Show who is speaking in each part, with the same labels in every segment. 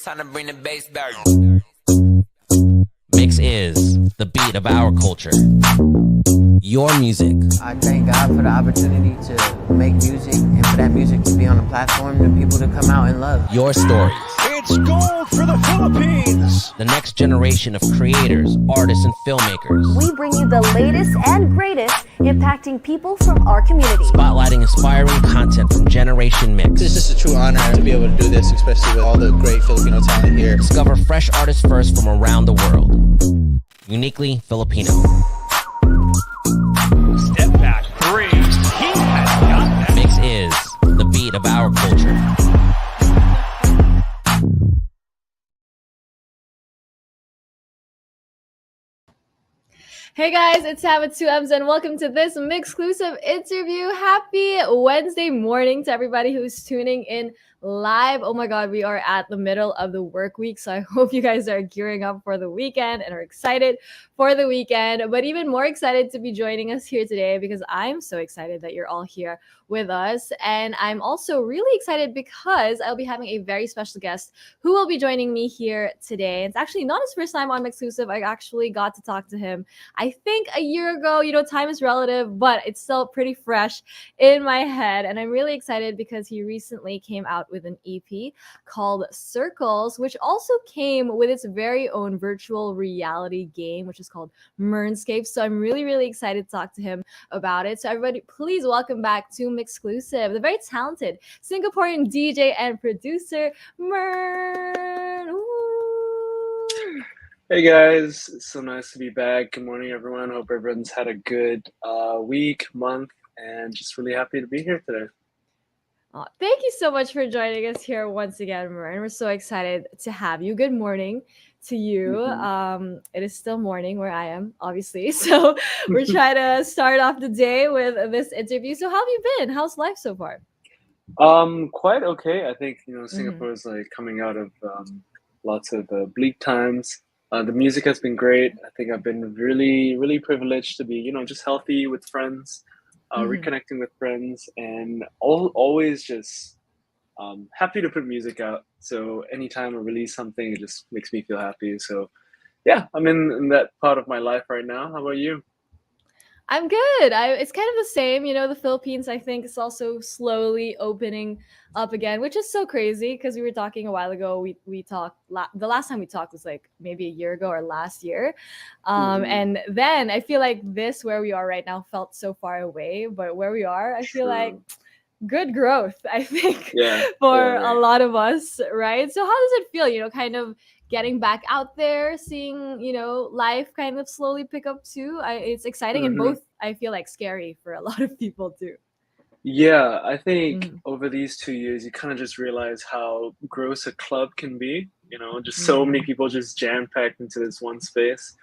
Speaker 1: Time to bring the bass back.
Speaker 2: Mix is the beat of our culture. Your music.
Speaker 3: I thank God for the opportunity to make music and for that music to be on a platform and people to come out and love.
Speaker 2: Your stories.
Speaker 4: It's gold for the Philippines!
Speaker 2: The next generation of creators, artists, and filmmakers.
Speaker 5: We bring you the latest and greatest impacting people from our community.
Speaker 2: Spotlighting inspiring content from Generation Mix.
Speaker 6: It's just a true honor to be able to do this, especially with all the great Filipino talent here.
Speaker 2: Discover fresh artists first from around the world. Uniquely Filipino.
Speaker 4: Step back three. He has got that.
Speaker 2: Mix is the beat of our culture.
Speaker 7: Hey guys, it's Sam with 2Ms and welcome to this MYXclusive interview. Happy Wednesday morning to everybody who's tuning in live. Oh my God, we are at the middle of the work week, so I hope you guys are gearing up for the weekend and are excited for the weekend, but even more excited to be joining us here today because I'm so excited that you're all here with us. And I'm also really excited because I'll be having a very special guest who will be joining me here today. It's actually not his first time on MYXclusive. I actually got to talk to him, I think a year ago. You know, time is relative, but it's still pretty fresh in my head. And I'm really excited because he recently came out with an EP called Circles, which also came with its very own virtual reality game, which is called MYRNE. So I'm really, really excited to talk to him about it. So everybody, please welcome back to MYXclusive, the very talented Singaporean DJ and producer, MYRNE. Ooh.
Speaker 8: Hey guys, it's so nice to be back. Good morning, everyone. Hope everyone's had a good week, month, and just really happy to be here today.
Speaker 7: Oh, thank you so much for joining us here once again, MYRNE. We're so excited to have you. Good morning to you.
Speaker 8: Mm-hmm.
Speaker 7: It is still morning where I am, obviously. So we're trying to start off the day with this interview. So how have you been? How's life so far?
Speaker 8: Quite okay. I think, Singapore is like coming out of lots of bleak times. The music has been great. I think I've been really, really privileged to be, just healthy with friends, reconnecting with friends, and always just happy to put music out. So anytime I release something, it just makes me feel happy. So yeah, I'm in that part of my life right now. How about you?
Speaker 7: I'm good. It's kind of the same. You know, the Philippines, I think, is also slowly opening up again, which is so crazy because we were talking a while ago. We talked, the last time we talked was like maybe a year ago or last year. And then I feel like this, where we are right now, felt so far away. But where we are, I feel like good growth, I think, for a lot of us, right? So how does it feel, kind of getting back out there, seeing, life kind of slowly pick up too? It's exciting and both, I feel like, scary for a lot of people too.
Speaker 8: Yeah, I think over these 2 years, you kind of just realize how gross a club can be, just so many people just jam-packed into this one space.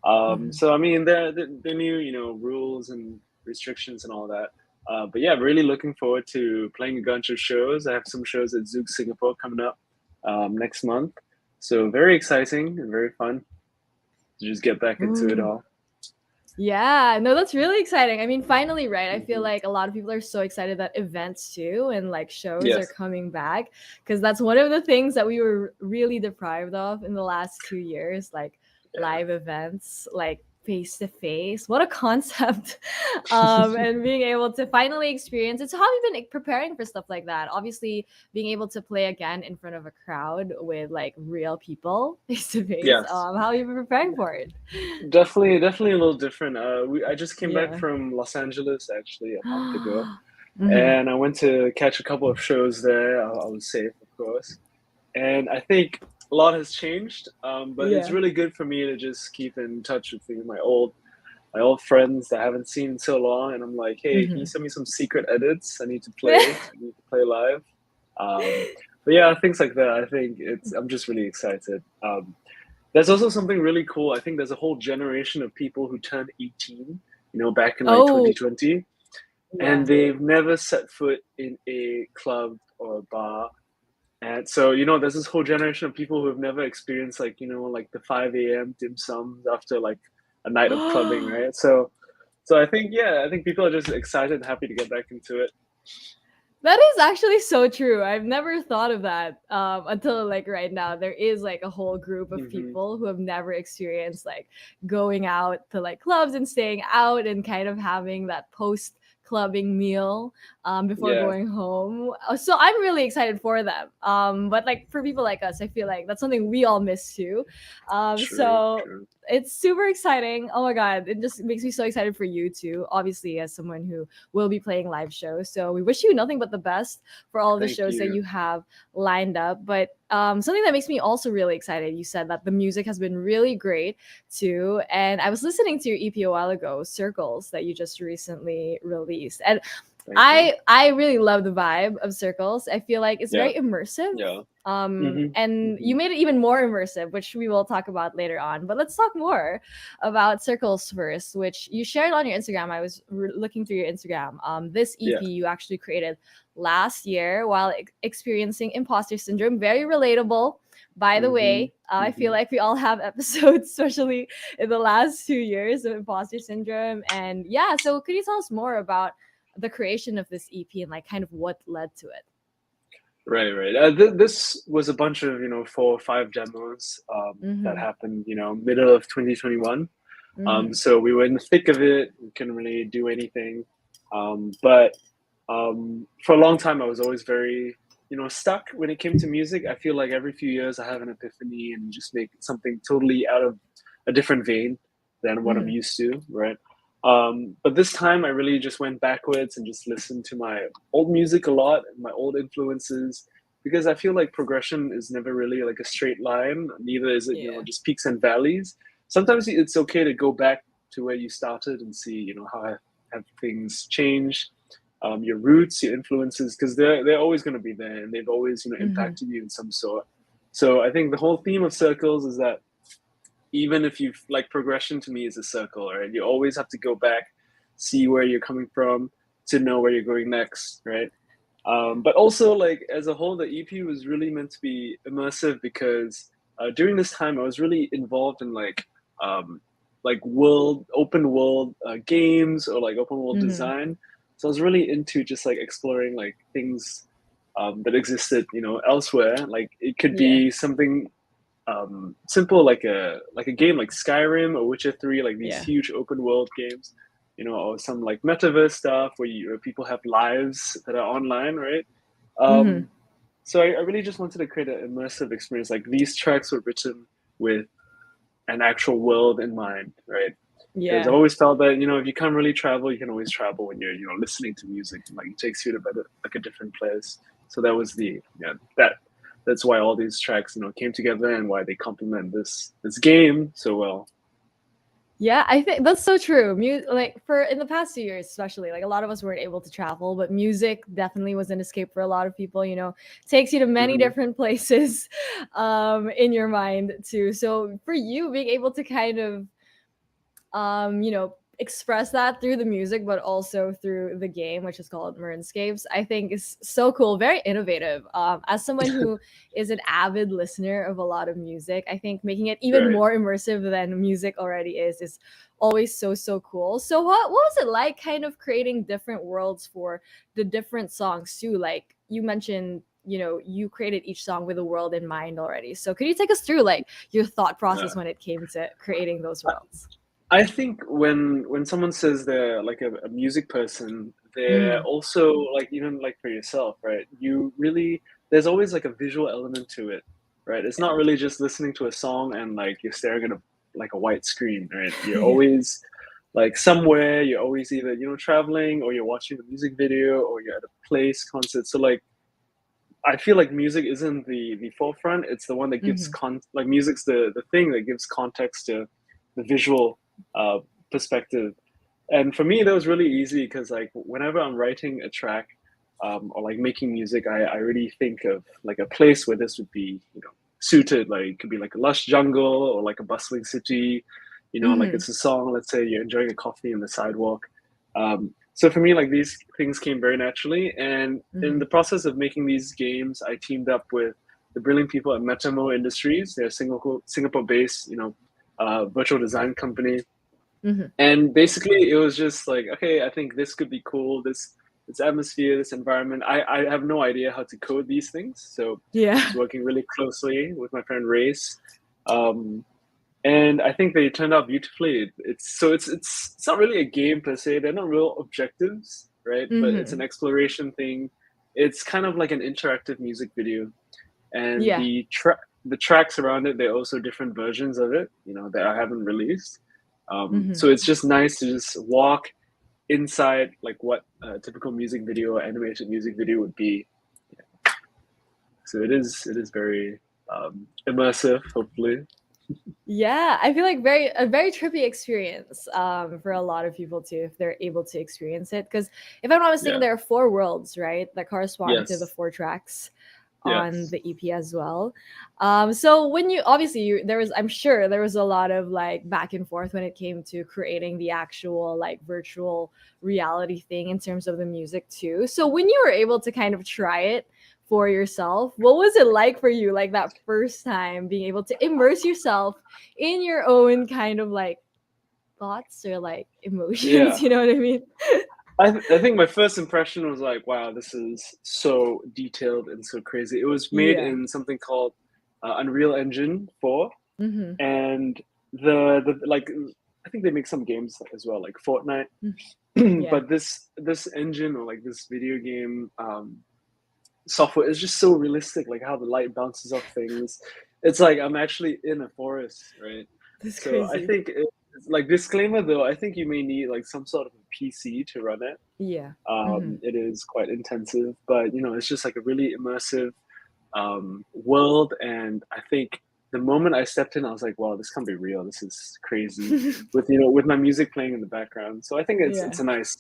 Speaker 8: So, I mean, the new, rules and restrictions and all that. But yeah, really looking forward to playing a bunch of shows. I have some shows at Zouk Singapore coming up next month. So very exciting and very fun to just get back into it all.
Speaker 7: Yeah, no, that's really exciting. I mean, finally, right? I feel like a lot of people are so excited that events too and like shows are coming back because that's one of the things that we were really deprived of in the last 2 years, like live events, like face to face. What a concept. And being able to finally experience it. So how have you been preparing for stuff like that? Obviously, being able to play again in front of a crowd with like real people face to face. How have you been preparing for it?
Speaker 8: Definitely a little different. I just came back from Los Angeles actually a month ago. And I went to catch a couple of shows there. I was safe, of course. And I think a lot has changed, but it's really good for me to just keep in touch with my old friends that I haven't seen in so long. And I'm like, hey, can you send me some secret edits? I need to play live. But yeah, things like that. I think I'm just really excited. There's also something really cool. I think there's a whole generation of people who turned 18, back in 2020, and they've never set foot in a club or a bar. And so, there's this whole generation of people who have never experienced like the 5 a.m. dim sums after like a night of clubbing, right? So I think people are just excited and happy to get back into it.
Speaker 7: That is actually so true. I've never thought of that until like right now. There is like a whole group of
Speaker 8: Hmm.
Speaker 7: people who have never experienced like going out to like clubs and staying out and kind of having that post clubbing meal before
Speaker 8: Yeah,
Speaker 7: going home. So I'm really excited for them. But like for people like us, I feel like that's something we all miss too.
Speaker 8: true,
Speaker 7: So
Speaker 8: true.
Speaker 7: it's super exciting. Oh my god, it just makes me so excited for you too. Obviously, as someone who will be playing live shows. So we wish you nothing but the best for all of the
Speaker 8: Thank
Speaker 7: shows that
Speaker 8: you.
Speaker 7: you have lined up. But something that makes me also really excited, you said that the music has been really great too. And I was listening to your EP a while ago, Circles, that you just recently released. And
Speaker 8: Thank you.
Speaker 7: I really love the vibe of Circles. I feel like it's
Speaker 8: Yeah,
Speaker 7: very immersive.
Speaker 8: yeah. Hmm.
Speaker 7: And
Speaker 8: Hmm.
Speaker 7: you made it even more immersive, which we will talk about later on. But let's talk more about Circles first, which you shared on your Instagram. I was looking through your Instagram. This
Speaker 8: Yeah.
Speaker 7: EP you actually created last year while experiencing imposter syndrome. Very relatable. By the
Speaker 8: Hmm.
Speaker 7: way, I feel
Speaker 8: Hmm.
Speaker 7: like we all have episodes, especially in the last 2 years, of imposter syndrome. And yeah, so could you tell us more about the creation of this EP and like kind of what led to it?
Speaker 8: Right, right. This was a bunch of 4 or 5 demos that
Speaker 7: Mm-hmm.
Speaker 8: happened, middle of 2021.
Speaker 7: Mm-hmm.
Speaker 8: So we were in the thick of it. We couldn't really do anything. But for a long time, I was always very, stuck when it came to music. I feel like every few years I have an epiphany and just make something totally out of a different vein than what I'm
Speaker 7: Mm-hmm.
Speaker 8: used to, right? But this time I really just went backwards and just listened to my old music a lot, my old influences, because I feel like progression is never really like a straight line. Neither is it,
Speaker 7: Yeah.
Speaker 8: just peaks and valleys. Sometimes it's okay to go back to where you started and see, how have things changed, your roots, your influences, because they're always going to be there and they've always,
Speaker 7: Mm-hmm.
Speaker 8: impacted you in some sort. So I think the whole theme of Circles is that even if you like progression to me is a circle, right? You always have to go back, see where you're coming from to know where you're going next, right? But also, like as a whole, the EP was really meant to be immersive because during this time I was really involved in open world games or like open world
Speaker 7: Mm-hmm.
Speaker 8: design. So I was really into just like exploring like things that existed, elsewhere. Like it could
Speaker 7: Yeah.
Speaker 8: be something simple like a game like Skyrim or Witcher 3, like these
Speaker 7: Yeah.
Speaker 8: huge open world games, or some like metaverse stuff where people have lives that are online, right?
Speaker 7: Mm-hmm.
Speaker 8: Um, so I really just wanted to create an immersive experience. Like these tracks were written with an actual world in mind, right? Because I've
Speaker 7: Yeah.
Speaker 8: always felt that if you can't really travel, you can always travel when you're listening to music. Like it takes you to like a different place. So that was that's why all these tracks came together and why they complement this game so well.
Speaker 7: Yeah, I think that's so true. Like for in the past 2 years, especially, like a lot of us weren't able to travel, but music definitely was an escape for a lot of people. Takes you to many
Speaker 8: Hmm.
Speaker 7: different places, in your mind too. So for you, being able to kind of express that through the music, but also through the game, which is called MYRNE, I think is so cool, very innovative. As someone who is an avid listener of a lot of music, I think making it even
Speaker 8: Right.
Speaker 7: more immersive than music already is always so cool. So what was it like kind of creating different worlds for the different songs too? Like you mentioned, you created each song with a world in mind already. So could you take us through like your thought process
Speaker 8: Yeah.
Speaker 7: when it came to creating those worlds?
Speaker 8: I think when someone says they're like a music person, they're
Speaker 7: Mm-hmm.
Speaker 8: also like even like for yourself, right? You really there's always like a visual element to it, right? It's not really just listening to a song and like you're staring at a white screen, right? You're
Speaker 7: Yeah.
Speaker 8: always like somewhere. You're always either traveling or you're watching a music video or you're at a place concert. So like I feel like music isn't the forefront. It's the one that gives
Speaker 7: Mhm.
Speaker 8: like music's the thing that gives context to the visual uh, perspective. And for me, that was really easy because like whenever I'm writing a track or like making music, I really think of like a place where this would be suited. Like it could be like a lush jungle or like a bustling city. Like
Speaker 7: Mhm.
Speaker 8: it's a song. Let's say you're enjoying a coffee in the sidewalk. So for me, like these things came very naturally. And in
Speaker 7: Mhm.
Speaker 8: the process of making these games, I teamed up with the brilliant people at Metamo Industries. They're Singapore-based, virtual design company.
Speaker 7: Mhm.
Speaker 8: And basically, it was just like, okay, I think this could be cool. This this atmosphere, this environment. I have no idea how to code these things, so I was working really closely with my friend Race, and I think they turned out beautifully. It's not really a game per se. They're not real objectives, right? But it's an exploration thing. It's kind of like an interactive music video, and the tracks around it, they're also different versions of it, that I haven't released. So it's just nice to just walk inside like what a typical music video or animated music video would be. So it is very immersive, hopefully.
Speaker 7: Yeah, I feel like a very trippy experience for a lot of people too, if they're able to experience it. Because if I'm not mistaken, there are 4 worlds, right, that correspond to the 4 tracks on the EP as well. So when you I'm sure there was a lot of like back and forth when it came to creating the actual like virtual reality thing in terms of the music too. So when you were able to kind of try it for yourself, what was it like for you, like that first time being able to immerse yourself in your own kind of like thoughts or like emotions? You know what I mean?
Speaker 8: I think my first impression was like, wow, this is so detailed and so crazy. It was made in something called Unreal Engine 4, and the like, I think they make some games as well, like Fortnite. But this engine, or like this video game software, is just so realistic, like how the light bounces off things. It's like I'm actually in a forest, right?
Speaker 7: That's
Speaker 8: so
Speaker 7: crazy.
Speaker 8: I think like, disclaimer though, I think you may need like some sort of a PC to run it. It is quite intensive, but it's just like a really immersive world. And I think the moment I stepped in, I was like, wow, this can't be real. This is crazy. with my music playing in the background. So I think it's a nice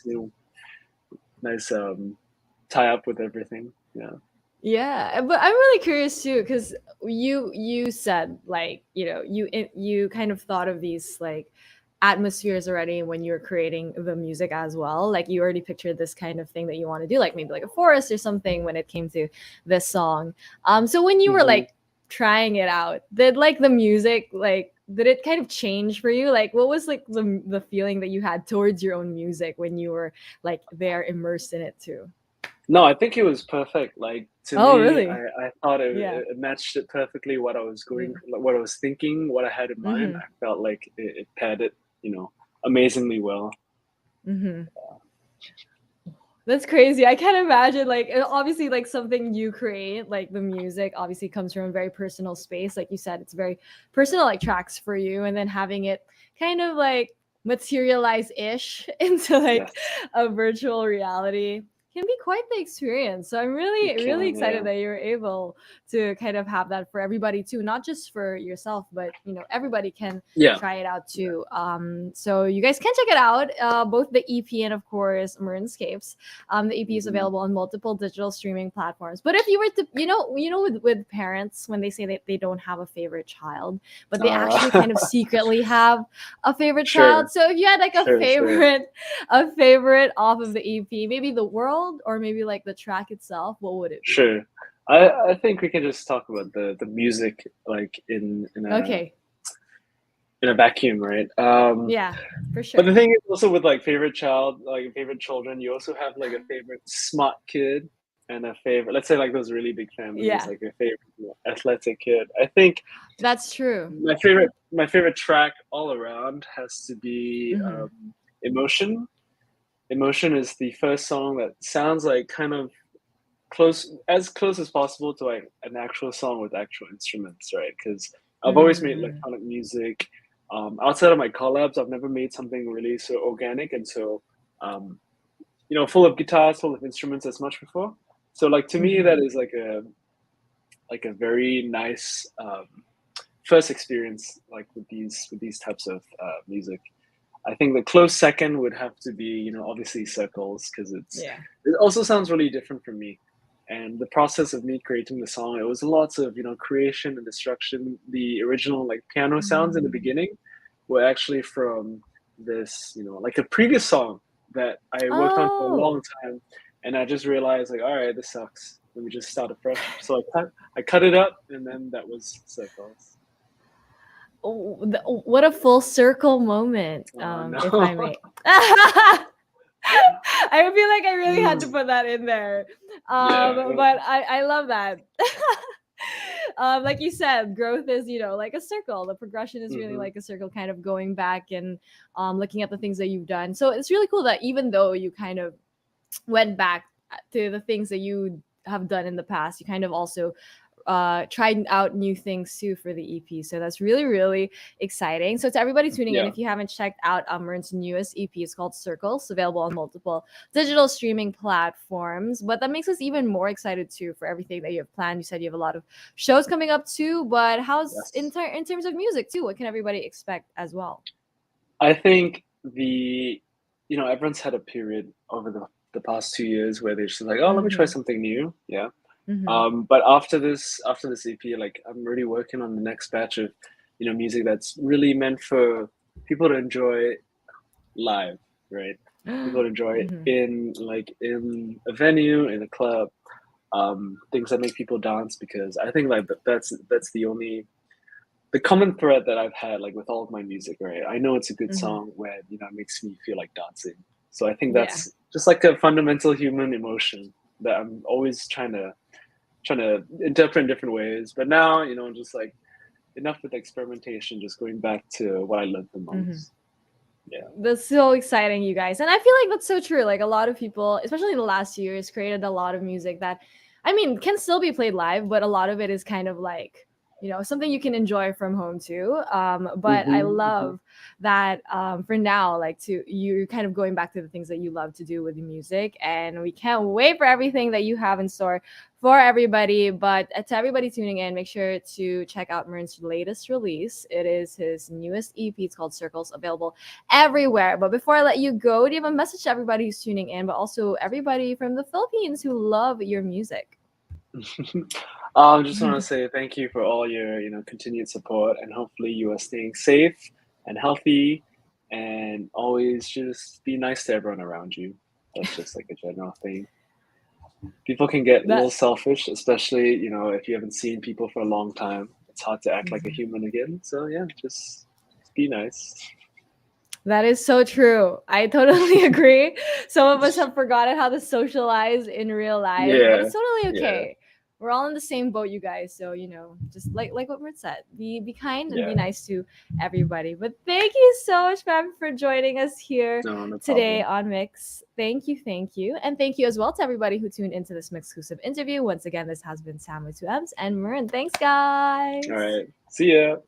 Speaker 8: tie up with everything.
Speaker 7: Yeah, but I'm really curious too, because you said like you kind of thought of these like atmospheres already when you were creating the music as well. Like you already pictured this kind of thing that you want to do, like maybe like a forest or something when it came to this song. So when you were like trying it out, did like the music, like did it kind of change for you? Like what was like the feeling that you had towards your own music when you were like there immersed in it too?
Speaker 8: No, I think it was perfect. Like to me,
Speaker 7: really?
Speaker 8: I thought it matched it perfectly. What I was what I was thinking, what I had in mind. I felt like it paired it, amazingly well.
Speaker 7: That's crazy. I can't imagine, like, obviously like something you create, like the music obviously comes from a very personal space. Like you said, it's very personal, like tracks for you, and then having it kind of like materialize-ish into like a virtual reality can be quite the experience. So I'm really excited that you're able to kind of have that for everybody too, not just for yourself, but everybody can try it out too. So you guys can check it out, both the EP and of course MYRNEscapes. The EP is available on multiple digital streaming platforms. But if you were to with parents, when they say that they don't have a favorite child, but they actually kind of secretly have a favorite child. So if you had like a favorite off of the EP, maybe the world or maybe like the track itself, what would it be?
Speaker 8: Sure. I think we can just talk about the music like in a vacuum, right?
Speaker 7: Yeah, for sure.
Speaker 8: But the thing is also with like favorite child, like favorite children, you also have like a favorite smart kid and a favorite, let's say like those really big families, like a favorite athletic kid. I think
Speaker 7: that's true.
Speaker 8: My favorite track all around has to be Emotion. Emotion is the first song that sounds like kind of as close as possible to like an actual song with actual instruments, right? Because I've always made electronic music. Outside of my collabs, I've never made something really so organic and so, full of guitars, full of instruments as much before. So like to me, that is like a very nice first experience, like with these types of music. I think the close second would have to be, obviously Circles, because it also sounds really different for me. And the process of me creating the song, it was lots of, creation and destruction. The original like piano sounds in the beginning were actually from this, like a previous song that I worked on for a long time. And I just realized like, all right, this sucks. Let me just start afresh. So I cut it up, and then that was Circles.
Speaker 7: What a full circle moment, if I may. I feel like I really had to put that in there. But I love that. Like you said, growth is, like a circle. The progression is really like a circle, kind of going back and looking at the things that you've done. So it's really cool that even though you kind of went back to the things that you have done in the past, you kind of also tried out new things too for the EP. So that's really, really exciting. So to everybody tuning in, if you haven't checked out MYRNE's newest EP, it's called Circles, available on multiple digital streaming platforms. But that makes us even more excited too for everything that you have planned. You said you have a lot of shows coming up too, but how's in terms of music too? What can everybody expect as well?
Speaker 8: I think everyone's had a period over the past 2 years where they're just like, oh, let me try something new. Yeah. But after this EP, like I'm really working on the next batch of, music that's really meant for people to enjoy live, right? People to enjoy in a venue, in a club, things that make people dance, because I think like that's the common thread that I've had like with all of my music, right? I know it's a good song when, it makes me feel like dancing. So I think that's just like a fundamental human emotion that I'm always trying to interpret in different ways. But now, just like enough with experimentation, just going back to what I love the most. Yeah.
Speaker 7: That's so exciting, you guys. And I feel like that's so true. Like a lot of people, especially in the last years, created a lot of music that, can still be played live, but a lot of it is kind of like, something you can enjoy from home too. But I love that for now, like you're kind of going back to the things that you love to do with the music, and we can't wait for everything that you have in store for everybody. But to everybody tuning in, make sure to check out MYRNE's latest release. It is his newest EP. It's called Circles, available everywhere. But before I let you go, do you have a message to everybody who's tuning in, but also everybody from the Philippines who love your music?
Speaker 8: I just want to say thank you for all your, continued support, and hopefully you are staying safe and healthy, and always just be nice to everyone around you. That's just like a general thing. People can get a little selfish, especially, if you haven't seen people for a long time. It's hard to act like a human again. So yeah, just be nice.
Speaker 7: That is so true. I totally agree. Some of us have forgotten how to socialize in real life, but it's totally okay. We're all in the same boat, you guys. So, just like what Mert said, be kind and be nice to everybody. But thank you so much, ma'am, for joining us here today on Mix. Thank you. And thank you as well to everybody who tuned into this MYXclusive interview. Once again, this has been Sam with 2 M's and MYRNE. Thanks, guys.
Speaker 8: All right. See ya.